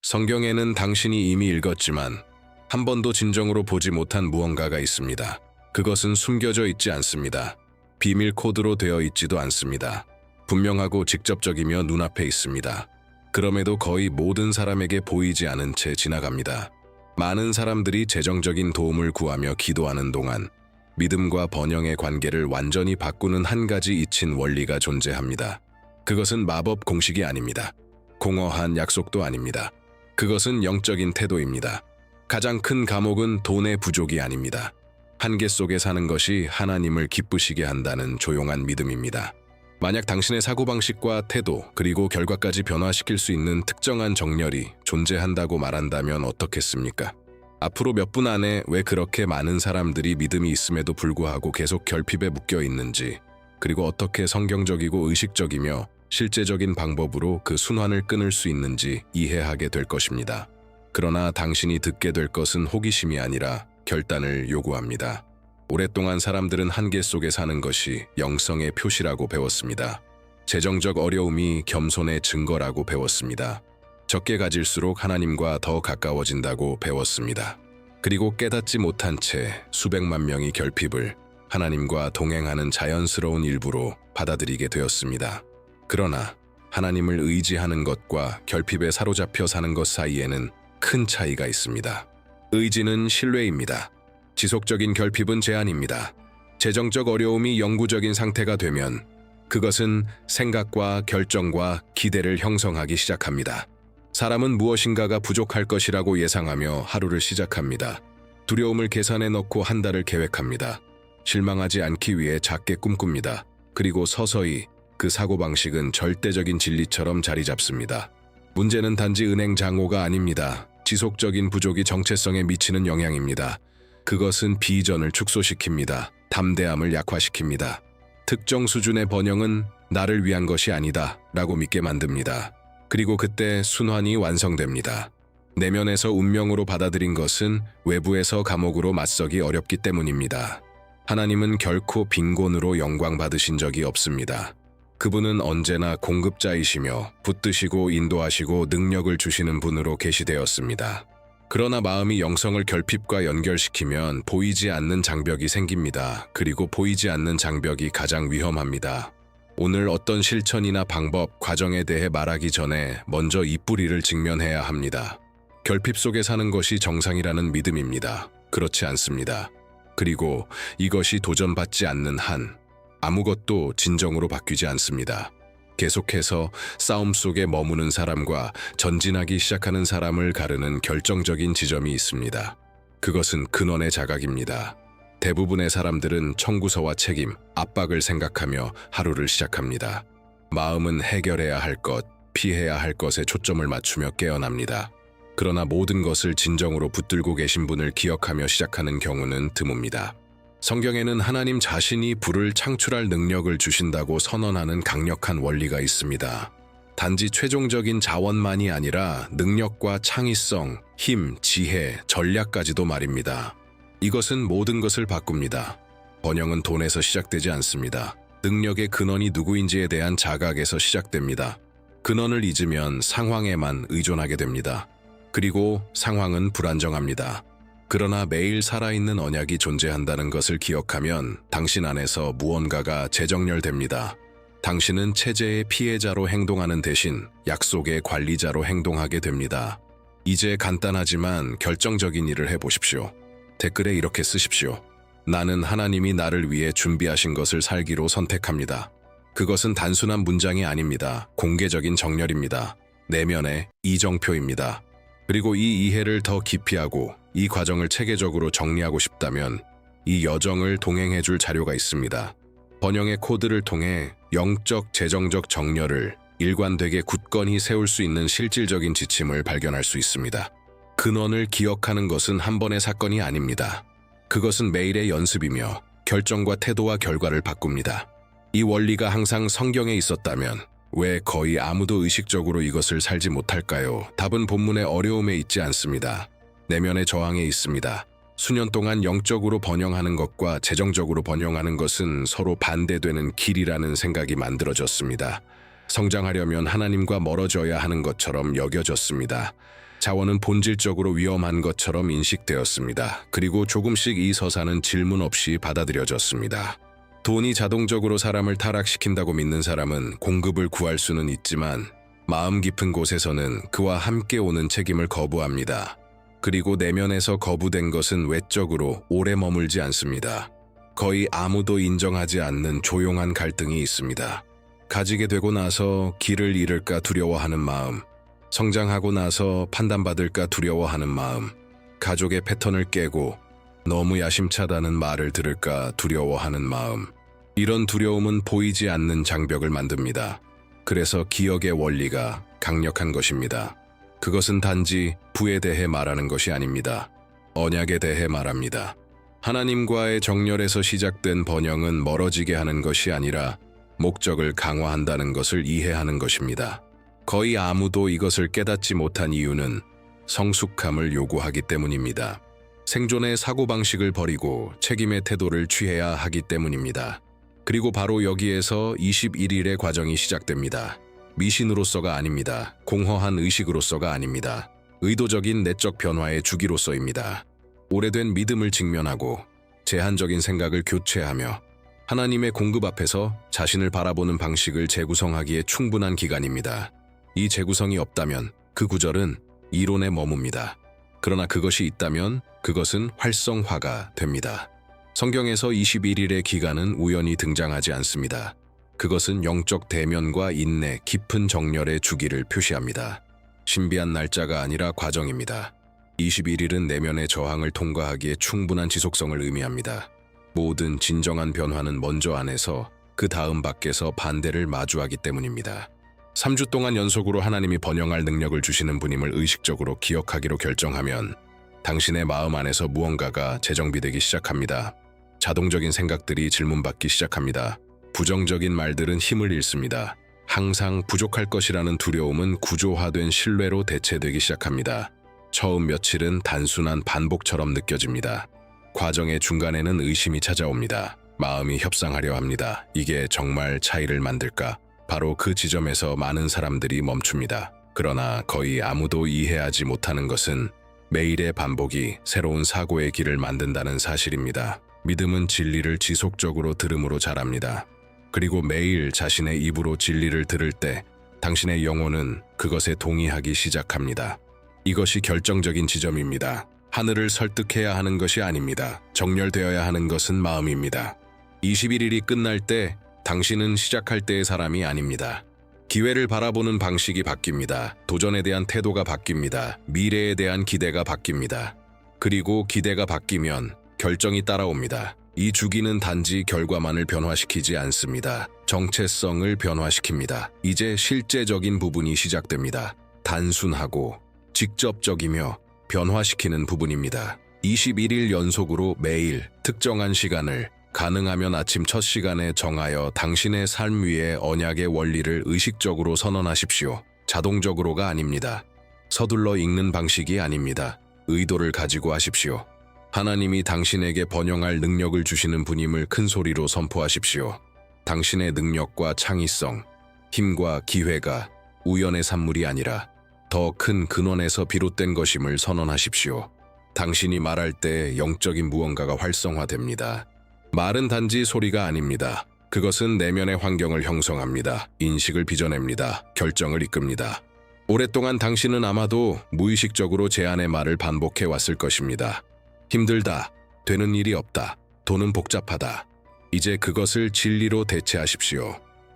성경에는 당신이 이미 읽었지만 한 번도 진정으로 보지 못한 무언가가 있습니다. 그것은 숨겨져 있지 않습니다. 비밀 코드로 되어 있지도 않습니다. 분명하고 직접적이며 눈앞에 있습니다. 그럼에도 거의 모든 사람에게 보이지 않은 채 지나갑니다. 많은 사람들이 재정적인 도움을 구하며 기도하는 동안 믿음과 번영의 관계를 완전히 바꾸는 한 가지 잊힌 원리가 존재합니다. 그것은 마법 공식이 아닙니다. 공허한 약속도 아닙니다. 그것은 영적인 태도입니다. 가장 큰 감옥은 돈의 부족이 아닙니다. 한계 속에 사는 것이 하나님을 기쁘시게 한다는 조용한 믿음입니다. 만약 당신의 사고방식과 태도 그리고 결과까지 변화시킬 수 있는 특정한 정렬이 존재한다고 말한다면 어떻겠습니까? 앞으로 몇 분 안에 왜 그렇게 많은 사람들이 믿음이 있음에도 불구하고 계속 결핍에 묶여 있는지, 그리고 어떻게 성경적이고 의식적이며 실제적인 방법으로 그 순환을 끊을 수 있는지 이해하게 될 것입니다. 그러나 당신이 듣게 될 것은 호기심이 아니라 결단을 요구합니다. 오랫동안 사람들은 한계 속에 사는 것이 영성의 표시라고 배웠습니다. 재정적 어려움이 겸손의 증거라고 배웠습니다. 적게 가질수록 하나님과 더 가까워진다고 배웠습니다. 그리고 깨닫지 못한 채 수백만 명이 결핍을 하나님과 동행하는 자연스러운 일부로 받아들이게 되었습니다. 그러나 하나님을 의지하는 것과 결핍에 사로잡혀 사는 것 사이에는 큰 차이가 있습니다. 의지는 신뢰입니다. 지속적인 결핍은 제한입니다. 재정적 어려움이 영구적인 상태가 되면 그것은 생각과 결정과 기대를 형성하기 시작합니다. 사람은 무엇인가가 부족할 것이라고 예상하며 하루를 시작합니다. 두려움을 계산해 넣고 한 달을 계획합니다. 실망하지 않기 위해 작게 꿈꿉니다. 그리고 서서히 그 사고방식은 절대적인 진리처럼 자리 잡습니다. 문제는 단지 은행 장고가 아닙니다. 지속적인 부족이 정체성에 미치는 영향입니다. 그것은 비전을 축소시킵니다. 담대함을 약화시킵니다. 특정 수준의 번영은 나를 위한 것이 아니다 라고 믿게 만듭니다. 그리고 그때 순환이 완성됩니다. 내면에서 운명으로 받아들인 것은 외부에서 감옥으로 맞서기 어렵기 때문입니다. 하나님은 결코 빈곤으로 영광 받으신 적이 없습니다. 그분은 언제나 공급자이시며 붙드시고 인도하시고 능력을 주시는 분으로 계시되었습니다. 그러나 마음이 영성을 결핍과 연결시키면 보이지 않는 장벽이 생깁니다. 그리고 보이지 않는 장벽이 가장 위험합니다. 오늘 어떤 실천이나 방법, 과정에 대해 말하기 전에 먼저 이 뿌리를 직면해야 합니다. 결핍 속에 사는 것이 정상이라는 믿음입니다. 그렇지 않습니다. 그리고 이것이 도전받지 않는 한 아무것도 진정으로 바뀌지 않습니다. 계속해서 싸움 속에 머무는 사람과 전진하기 시작하는 사람을 가르는 결정적인 지점이 있습니다. 그것은 근원의 자각입니다. 대부분의 사람들은 청구서와 책임, 압박을 생각하며 하루를 시작합니다. 마음은 해결해야 할 것, 피해야 할 것에 초점을 맞추며 깨어납니다. 그러나 모든 것을 진정으로 붙들고 계신 분을 기억하며 시작하는 경우는 드뭅니다. 성경에는 하나님 자신이 불을 창출할 능력을 주신다고 선언하는 강력한 원리가 있습니다. 단지 최종적인 자원만이 아니라 능력과 창의성, 힘, 지혜, 전략까지도 말입니다. 이것은 모든 것을 바꿉니다. 번영은 돈에서 시작되지 않습니다. 능력의 근원이 누구인지에 대한 자각에서 시작됩니다. 근원을 잊으면 상황에만 의존하게 됩니다. 그리고 상황은 불안정합니다. 그러나 매일 살아있는 언약이 존재한다는 것을 기억하면 당신 안에서 무언가가 재정렬됩니다. 당신은 체제의 피해자로 행동하는 대신 약속의 관리자로 행동하게 됩니다. 이제 간단하지만 결정적인 일을 해보십시오. 댓글에 이렇게 쓰십시오. 나는 하나님이 나를 위해 준비하신 것을 살기로 선택합니다. 그것은 단순한 문장이 아닙니다. 공개적인 정렬입니다. 내면의 이정표입니다. 그리고 이 이해를 더 깊이 하고 이 과정을 체계적으로 정리하고 싶다면 이 여정을 동행해줄 자료가 있습니다. 번영의 코드를 통해 영적, 재정적 정렬을 일관되게 굳건히 세울 수 있는 실질적인 지침을 발견할 수 있습니다. 근원을 기억하는 것은 한 번의 사건이 아닙니다. 그것은 매일의 연습이며 결정과 태도와 결과를 바꿉니다. 이 원리가 항상 성경에 있었다면 왜 거의 아무도 의식적으로 이것을 살지 못할까요? 답은 본문의 어려움에 있지 않습니다. 내면의 저항에 있습니다. 수년 동안 영적으로 번영하는 것과 재정적으로 번영하는 것은 서로 반대되는 길이라는 생각이 만들어졌습니다. 성장하려면 하나님과 멀어져야 하는 것처럼 여겨졌습니다. 자원은 본질적으로 위험한 것처럼 인식되었습니다. 그리고 조금씩 이 서사는 질문 없이 받아들여졌습니다. 돈이 자동적으로 사람을 타락시킨다고 믿는 사람은 공급을 구할 수는 있지만 마음 깊은 곳에서는 그와 함께 오는 책임을 거부합니다. 그리고 내면에서 거부된 것은 외적으로 오래 머물지 않습니다. 거의 아무도 인정하지 않는 조용한 갈등이 있습니다. 가지게 되고 나서 길을 잃을까 두려워하는 마음, 성장하고 나서 판단받을까 두려워하는 마음, 가족의 패턴을 깨고 너무 야심차다는 말을 들을까 두려워하는 마음. 이런 두려움은 보이지 않는 장벽을 만듭니다. 그래서 기억의 원리가 강력한 것입니다. 그것은 단지 부에 대해 말하는 것이 아닙니다. 언약에 대해 말합니다. 하나님과의 정렬에서 시작된 번영은 멀어지게 하는 것이 아니라 목적을 강화한다는 것을 이해하는 것입니다. 거의 아무도 이것을 깨닫지 못한 이유는 성숙함을 요구하기 때문입니다. 생존의 사고방식을 버리고 책임의 태도를 취해야 하기 때문입니다. 그리고 바로 여기에서 21일의 과정이 시작됩니다. 미신으로서가 아닙니다. 공허한 의식으로서가 아닙니다. 의도적인 내적 변화의 주기로서입니다. 오래된 믿음을 직면하고 제한적인 생각을 교체하며 하나님의 공급 앞에서 자신을 바라보는 방식을 재구성하기에 충분한 기간입니다. 이 재구성이 없다면 그 구절은 이론에 머뭅니다. 그러나 그것이 있다면 그것은 활성화가 됩니다. 성경에서 21일의 기간은 우연히 등장하지 않습니다. 그것은 영적 대면과 인내, 깊은 정렬의 주기를 표시합니다. 신비한 날짜가 아니라 과정입니다. 21일은 내면의 저항을 통과하기에 충분한 지속성을 의미합니다. 모든 진정한 변화는 먼저 안에서 그 다음 밖에서 반대를 마주하기 때문입니다. 3주 동안 연속으로 하나님이 번영할 능력을 주시는 분임을 의식적으로 기억하기로 결정하면 당신의 마음 안에서 무언가가 재정비되기 시작합니다. 자동적인 생각들이 질문받기 시작합니다. 부정적인 말들은 힘을 잃습니다. 항상 부족할 것이라는 두려움은 구조화된 신뢰로 대체되기 시작합니다. 처음 며칠은 단순한 반복처럼 느껴집니다. 과정의 중간에는 의심이 찾아옵니다. 마음이 협상하려 합니다. 이게 정말 차이를 만들까? 바로 그 지점에서 많은 사람들이 멈춥니다. 그러나 거의 아무도 이해하지 못하는 것은 매일의 반복이 새로운 사고의 길을 만든다는 사실입니다. 믿음은 진리를 지속적으로 들음으로 자랍니다. 그리고 매일 자신의 입으로 진리를 들을 때 당신의 영혼은 그것에 동의하기 시작합니다. 이것이 결정적인 지점입니다. 하늘을 설득해야 하는 것이 아닙니다. 정렬되어야 하는 것은 마음입니다. 21일이 끝날 때 당신은 시작할 때의 사람이 아닙니다. 기회를 바라보는 방식이 바뀝니다. 도전에 대한 태도가 바뀝니다. 미래에 대한 기대가 바뀝니다. 그리고 기대가 바뀌면 결정이 따라옵니다. 이 주기는 단지 결과만을 변화시키지 않습니다. 정체성을 변화시킵니다. 이제 실제적인 부분이 시작됩니다. 단순하고 직접적이며 변화시키는 부분입니다. 21일 연속으로 매일 특정한 시간을 가능하면 아침 첫 시간에 정하여 당신의 삶 위에 언약의 원리를 의식적으로 선언하십시오. 자동적으로가 아닙니다. 서둘러 읽는 방식이 아닙니다. 의도를 가지고 하십시오. 하나님이 당신에게 번영할 능력을 주시는 분임을 큰 소리로 선포하십시오. 당신의 능력과 창의성, 힘과 기회가 우연의 산물이 아니라 더 큰 근원에서 비롯된 것임을 선언하십시오. 당신이 말할 때 영적인 무언가가 활성화됩니다. 말은 단지 소리가 아닙니다. 그것은 내면의 환경을 형성합니다. 인식을 빚어냅니다. 결정을 이끕니다. 오랫동안 당신은 아마도 무의식적으로 제안의 말을 반복해 왔을 것입니다. 힘들다. 되는 일이 없다. 돈은 복잡하다. 이제 그것을 진리로 대체하십시오.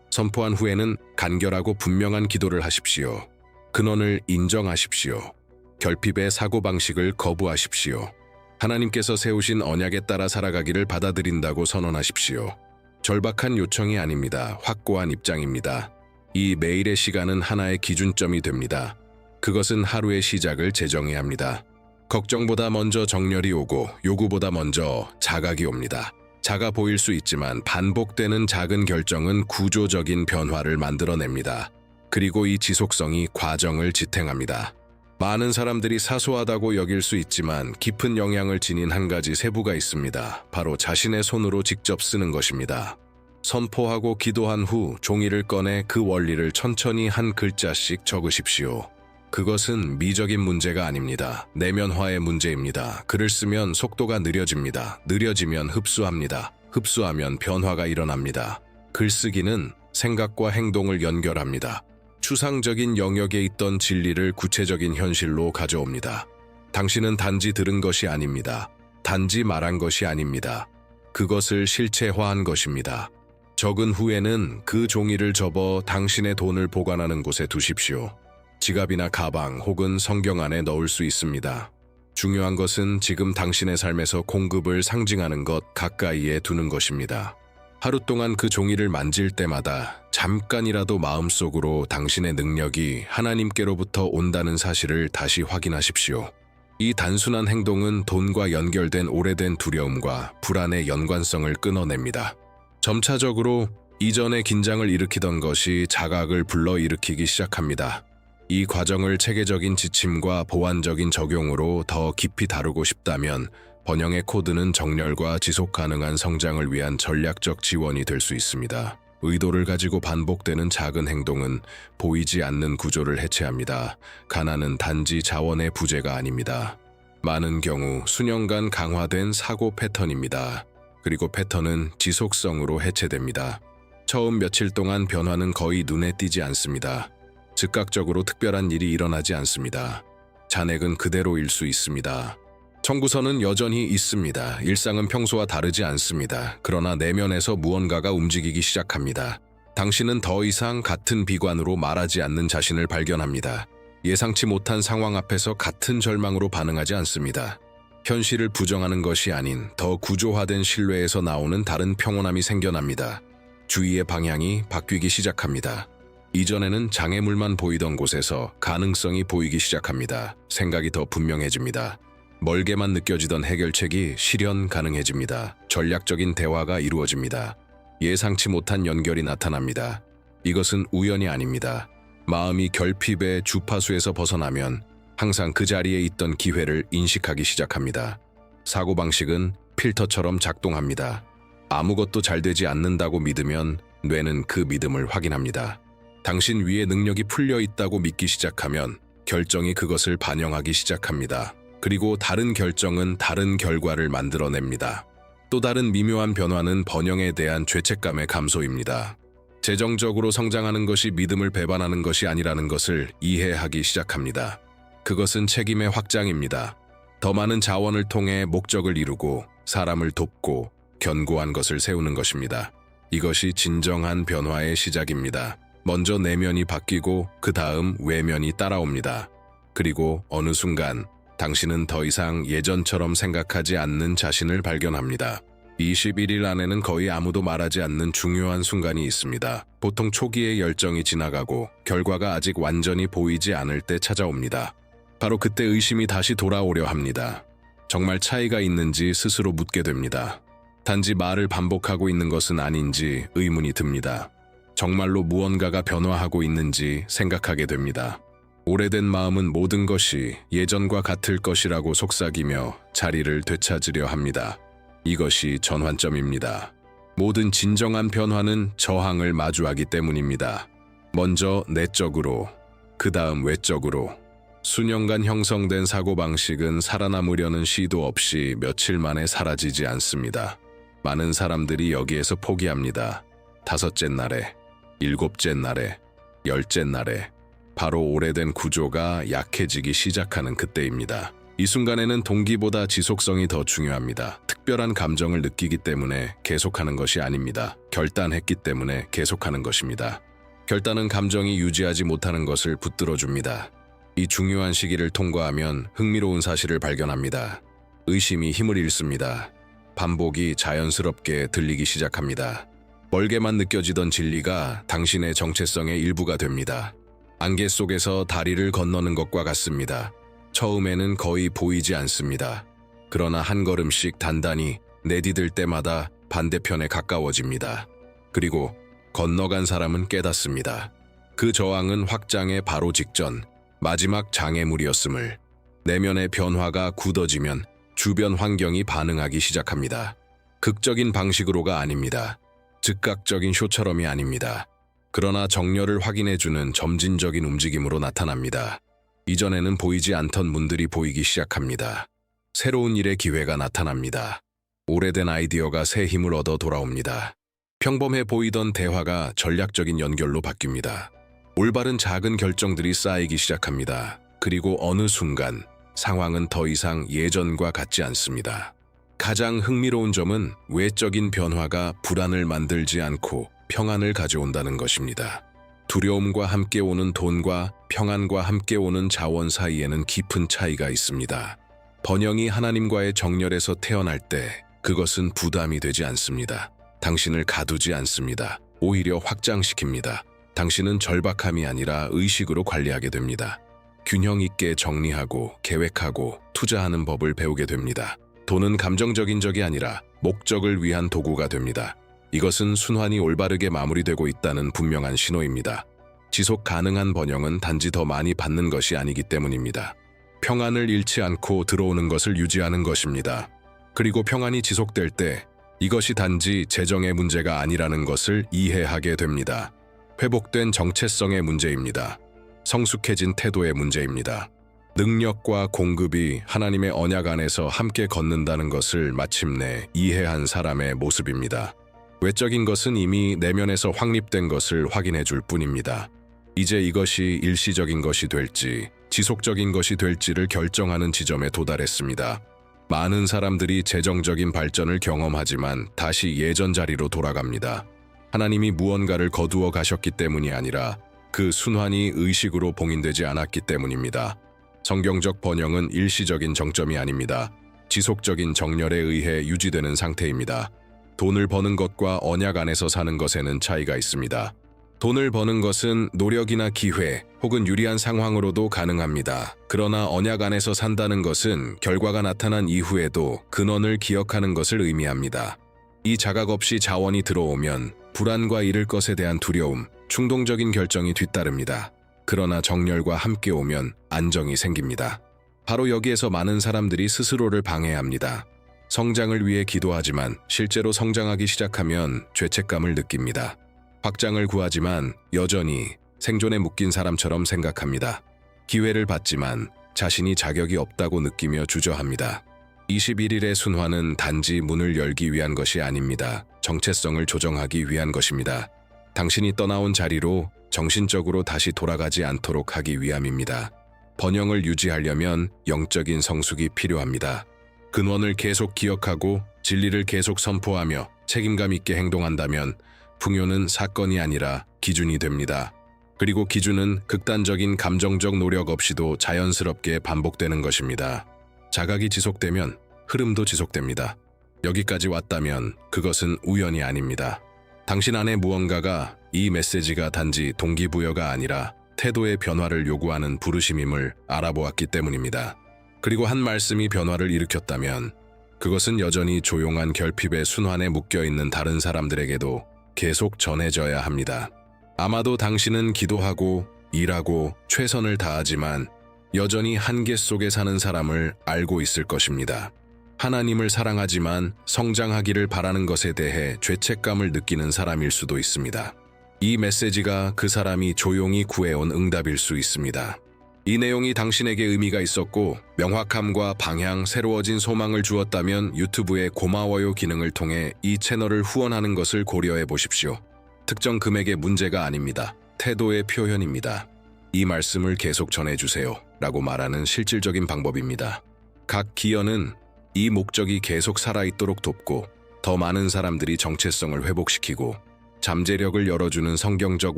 선포한 후에는 간결하고 분명한 기도를 하십시오. 근원을 인정하십시오. 결핍의 사고방식을 거부하십시오. 하나님께서 세우신 언약에 따라 살아가기를 받아들인다고 선언하십시오. 절박한 요청이 아닙니다. 확고한 입장입니다. 이 매일의 시간은 하나의 기준점이 됩니다. 그것은 하루의 시작을 제정해야 합니다. 걱정보다 먼저 정렬이 오고 요구보다 먼저 자각이 옵니다. 작아 보일 수 있지만 반복되는 작은 결정은 구조적인 변화를 만들어냅니다. 그리고 이 지속성이 과정을 지탱합니다. 많은 사람들이 사소하다고 여길 수 있지만 깊은 영향을 지닌 한 가지 세부가 있습니다. 바로 자신의 손으로 직접 쓰는 것입니다. 선포하고 기도한 후 종이를 꺼내 그 원리를 천천히 한 글자씩 적으십시오. 그것은 미적인 문제가 아닙니다. 내면화의 문제입니다. 글을 쓰면 속도가 느려집니다. 느려지면 흡수합니다. 흡수하면 변화가 일어납니다. 글쓰기는 생각과 행동을 연결합니다. 추상적인 영역에 있던 진리를 구체적인 현실로 가져옵니다. 당신은 단지 들은 것이 아닙니다. 단지 말한 것이 아닙니다. 그것을 실체화한 것입니다. 적은 후에는 그 종이를 접어 당신의 돈을 보관하는 곳에 두십시오. 지갑이나 가방 혹은 성경 안에 넣을 수 있습니다. 중요한 것은 지금 당신의 삶에서 공급을 상징하는 것 가까이에 두는 것입니다. 하루 동안 그 종이를 만질 때마다 잠깐이라도 마음속으로 당신의 능력이 하나님께로부터 온다는 사실을 다시 확인하십시오. 이 단순한 행동은 돈과 연결된 오래된 두려움과 불안의 연관성을 끊어냅니다. 점차적으로 이전의 긴장을 일으키던 것이 자각을 불러일으키기 시작합니다. 이 과정을 체계적인 지침과 보완적인 적용으로 더 깊이 다루고 싶다면 번영의 코드는 정렬과 지속 가능한 성장을 위한 전략적 지원이 될 수 있습니다. 의도를 가지고 반복되는 작은 행동은 보이지 않는 구조를 해체합니다. 가난은 단지 자원의 부재가 아닙니다. 많은 경우 수년간 강화된 사고 패턴입니다. 그리고 패턴은 지속성으로 해체됩니다. 처음 며칠 동안 변화는 거의 눈에 띄지 않습니다. 즉각적으로 특별한 일이 일어나지 않습니다. 잔액은 그대로일 수 있습니다. 청구서는 여전히 있습니다. 일상은 평소와 다르지 않습니다. 그러나 내면에서 무언가가 움직이기 시작합니다. 당신은 더 이상 같은 비관으로 말하지 않는 자신을 발견합니다. 예상치 못한 상황 앞에서 같은 절망으로 반응하지 않습니다. 현실을 부정하는 것이 아닌 더 구조화된 신뢰에서 나오는 다른 평온함이 생겨납니다. 주위의 방향이 바뀌기 시작합니다. 이전에는 장애물만 보이던 곳에서 가능성이 보이기 시작합니다. 생각이 더 분명해집니다. 멀게만 느껴지던 해결책이 실현 가능해집니다. 전략적인 대화가 이루어집니다. 예상치 못한 연결이 나타납니다. 이것은 우연이 아닙니다. 마음이 결핍의 주파수에서 벗어나면 항상 그 자리에 있던 기회를 인식하기 시작합니다. 사고방식은 필터처럼 작동합니다. 아무것도 잘 되지 않는다고 믿으면 뇌는 그 믿음을 확인합니다. 당신 위에 능력이 풀려 있다고 믿기 시작하면 결정이 그것을 반영하기 시작합니다. 그리고 다른 결정은 다른 결과를 만들어냅니다. 또 다른 미묘한 변화는 번영에 대한 죄책감의 감소입니다. 재정적으로 성장하는 것이 믿음을 배반하는 것이 아니라는 것을 이해하기 시작합니다. 그것은 책임의 확장입니다. 더 많은 자원을 통해 목적을 이루고 사람을 돕고 견고한 것을 세우는 것입니다. 이것이 진정한 변화의 시작입니다. 먼저 내면이 바뀌고 그 다음 외면이 따라옵니다. 그리고 어느 순간 당신은 더 이상 예전처럼 생각하지 않는 자신을 발견합니다. 21일 안에는 거의 아무도 말하지 않는 중요한 순간이 있습니다. 보통 초기의 열정이 지나가고 결과가 아직 완전히 보이지 않을 때 찾아옵니다. 바로 그때 의심이 다시 돌아오려 합니다. 정말 차이가 있는지 스스로 묻게 됩니다. 단지 말을 반복하고 있는 것은 아닌지 의문이 듭니다. 정말로 무언가가 변화하고 있는지 생각하게 됩니다. 오래된 마음은 모든 것이 예전과 같을 것이라고 속삭이며 자리를 되찾으려 합니다. 이것이 전환점입니다. 모든 진정한 변화는 저항을 마주하기 때문입니다. 먼저 내적으로, 그 다음 외적으로. 수년간 형성된 사고방식은 살아남으려는 시도 없이 며칠 만에 사라지지 않습니다. 많은 사람들이 여기에서 포기합니다. 5째 날에, 7째 날에, 10째 날에. 바로 오래된 구조가 약해지기 시작하는 그때입니다. 이 순간에는 동기보다 지속성이 더 중요합니다. 특별한 감정을 느끼기 때문에 계속하는 것이 아닙니다. 결단했기 때문에 계속하는 것입니다. 결단은 감정이 유지하지 못하는 것을 붙들어줍니다. 이 중요한 시기를 통과하면 흥미로운 사실을 발견합니다. 의심이 힘을 잃습니다. 반복이 자연스럽게 들리기 시작합니다. 멀게만 느껴지던 진리가 당신의 정체성의 일부가 됩니다. 안개 속에서 다리를 건너는 것과 같습니다. 처음에는 거의 보이지 않습니다. 그러나 한 걸음씩 단단히 내디딜 때마다 반대편에 가까워집니다. 그리고 건너간 사람은 깨닫습니다. 그 저항은 확장의 바로 직전, 마지막 장애물이었음을. 내면의 변화가 굳어지면 주변 환경이 반응하기 시작합니다. 극적인 방식으로가 아닙니다. 즉각적인 쇼처럼이 아닙니다. 그러나 정렬을 확인해주는 점진적인 움직임으로 나타납니다. 이전에는 보이지 않던 문들이 보이기 시작합니다. 새로운 일의 기회가 나타납니다. 오래된 아이디어가 새 힘을 얻어 돌아옵니다. 평범해 보이던 대화가 전략적인 연결로 바뀝니다. 올바른 작은 결정들이 쌓이기 시작합니다. 그리고 어느 순간 상황은 더 이상 예전과 같지 않습니다. 가장 흥미로운 점은 외적인 변화가 불안을 만들지 않고 평안을 가져온다는 것입니다. 두려움과 함께 오는 돈과 평안과 함께 오는 자원 사이에는 깊은 차이가 있습니다. 번영이 하나님과의 정렬에서 태어날 때 그것은 부담이 되지 않습니다. 당신을 가두지 않습니다. 오히려 확장시킵니다. 당신은 절박함이 아니라 의식으로 관리하게 됩니다. 균형 있게 정리하고 계획하고 투자하는 법을 배우게 됩니다. 돈은 감정적인 적이 아니라 목적을 위한 도구가 됩니다. 이것은 순환이 올바르게 마무리되고 있다는 분명한 신호입니다. 지속 가능한 번영은 단지 더 많이 받는 것이 아니기 때문입니다. 평안을 잃지 않고 들어오는 것을 유지하는 것입니다. 그리고 평안이 지속될 때 이것이 단지 재정의 문제가 아니라는 것을 이해하게 됩니다. 회복된 정체성의 문제입니다. 성숙해진 태도의 문제입니다. 능력과 공급이 하나님의 언약 안에서 함께 걷는다는 것을 마침내 이해한 사람의 모습입니다. 외적인 것은 이미 내면에서 확립된 것을 확인해 줄 뿐입니다. 이제 이것이 일시적인 것이 될지 지속적인 것이 될지를 결정하는 지점에 도달했습니다. 많은 사람들이 재정적인 발전을 경험하지만 다시 예전 자리로 돌아갑니다. 하나님이 무언가를 거두어 가셨기 때문이 아니라 그 순환이 의식으로 봉인되지 않았기 때문입니다. 성경적 번영은 일시적인 정점이 아닙니다. 지속적인 정렬에 의해 유지되는 상태입니다. 돈을 버는 것과 언약 안에서 사는 것에는 차이가 있습니다. 돈을 버는 것은 노력이나 기회 혹은 유리한 상황으로도 가능합니다. 그러나 언약 안에서 산다는 것은 결과가 나타난 이후에도 근원을 기억하는 것을 의미합니다. 이 자각 없이 자원이 들어오면 불안과 잃을 것에 대한 두려움, 충동적인 결정이 뒤따릅니다. 그러나 정렬과 함께 오면 안정이 생깁니다. 바로 여기에서 많은 사람들이 스스로를 방해합니다. 성장을 위해 기도하지만 실제로 성장하기 시작하면 죄책감을 느낍니다. 확장을 구하지만 여전히 생존에 묶인 사람처럼 생각합니다. 기회를 받지만 자신이 자격이 없다고 느끼며 주저합니다. 21일의 순환은 단지 문을 열기 위한 것이 아닙니다. 정체성을 조정하기 위한 것입니다. 당신이 떠나온 자리로 정신적으로 다시 돌아가지 않도록 하기 위함입니다. 번영을 유지하려면 영적인 성숙이 필요합니다. 근원을 계속 기억하고 진리를 계속 선포하며 책임감 있게 행동한다면 풍요는 사건이 아니라 기준이 됩니다. 그리고 기준은 극단적인 감정적 노력 없이도 자연스럽게 반복되는 것입니다. 자각이 지속되면 흐름도 지속됩니다. 여기까지 왔다면 그것은 우연이 아닙니다. 당신 안에 무언가가 이 메시지가 단지 동기부여가 아니라 태도의 변화를 요구하는 부르심임을 알아보았기 때문입니다. 그리고 한 말씀이 변화를 일으켰다면 그것은 여전히 조용한 결핍의 순환에 묶여있는 다른 사람들에게도 계속 전해져야 합니다. 아마도 당신은 기도하고 일하고 최선을 다하지만 여전히 한계 속에 사는 사람을 알고 있을 것입니다. 하나님을 사랑하지만 성장하기를 바라는 것에 대해 죄책감을 느끼는 사람일 수도 있습니다. 이 메시지가 그 사람이 조용히 구해온 응답일 수 있습니다. 이 내용이 당신에게 의미가 있었고 명확함과 방향, 새로워진 소망을 주었다면 유튜브의 고마워요 기능을 통해 이 채널을 후원하는 것을 고려해 보십시오. 특정 금액의 문제가 아닙니다. 태도의 표현입니다. 이 말씀을 계속 전해주세요 라고 말하는 실질적인 방법입니다. 각 기여는 이 목적이 계속 살아있도록 돕고 더 많은 사람들이 정체성을 회복시키고 잠재력을 열어주는 성경적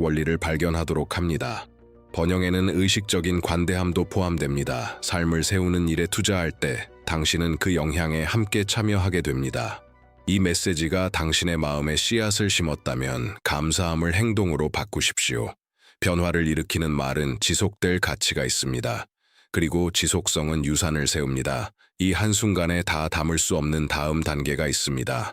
원리를 발견하도록 합니다. 번영에는 의식적인 관대함도 포함됩니다. 삶을 세우는 일에 투자할 때 당신은 그 영향에 함께 참여하게 됩니다. 이 메시지가 당신의 마음에 씨앗을 심었다면 감사함을 행동으로 바꾸십시오. 변화를 일으키는 말은 지속될 가치가 있습니다. 그리고 지속성은 유산을 세웁니다. 이 한순간에 다 담을 수 없는 다음 단계가 있습니다.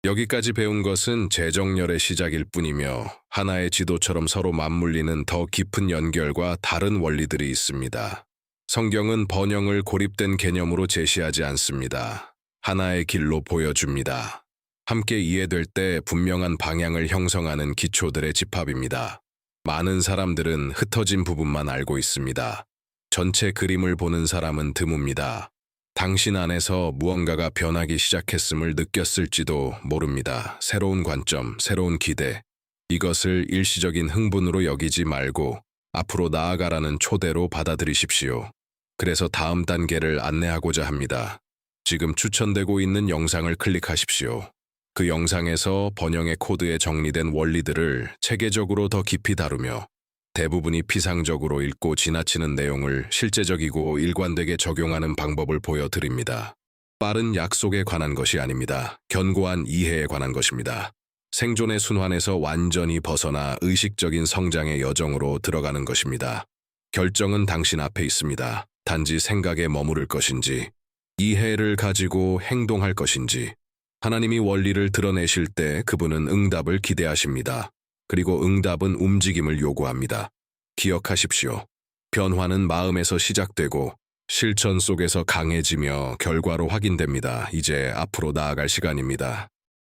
여기까지 배운 것은 재정렬의 시작일 뿐이며 하나의 지도처럼 서로 맞물리는 더 깊은 연결과 다른 원리들이 있습니다. 성경은 번영을 고립된 개념으로 제시하지 않습니다. 하나의 길로 보여줍니다. 함께 이해될 때 분명한 방향을 형성하는 기초들의 집합입니다. 많은 사람들은 흩어진 부분만 알고 있습니다. 전체 그림을 보는 사람은 드뭅니다. 당신 안에서 무언가가 변하기 시작했음을 느꼈을지도 모릅니다. 새로운 관점, 새로운 기대. 이것을 일시적인 흥분으로 여기지 말고 앞으로 나아가라는 초대로 받아들이십시오. 그래서 다음 단계를 안내하고자 합니다. 지금 추천되고 있는 영상을 클릭하십시오. 그 영상에서 번영의 코드에 정리된 원리들을 체계적으로 더 깊이 다루며 대부분이 피상적으로 읽고 지나치는 내용을 실제적이고 일관되게 적용하는 방법을 보여드립니다. 빠른 약속에 관한 것이 아닙니다. 견고한 이해에 관한 것입니다. 생존의 순환에서 완전히 벗어나 의식적인 성장의 여정으로 들어가는 것입니다. 결정은 당신 앞에 있습니다. 단지 생각에 머무를 것인지, 이해를 가지고 행동할 것인지. 하나님이 원리를 드러내실 때 그분은 응답을 기대하십니다. 그리고 응답은 움직임을 요구합니다. 기억하십시오. 변화는 마음에서 시작되고 실천 속에서 강해지며 결과로 확인됩니다. 이제 앞으로 나아갈 시간입니다.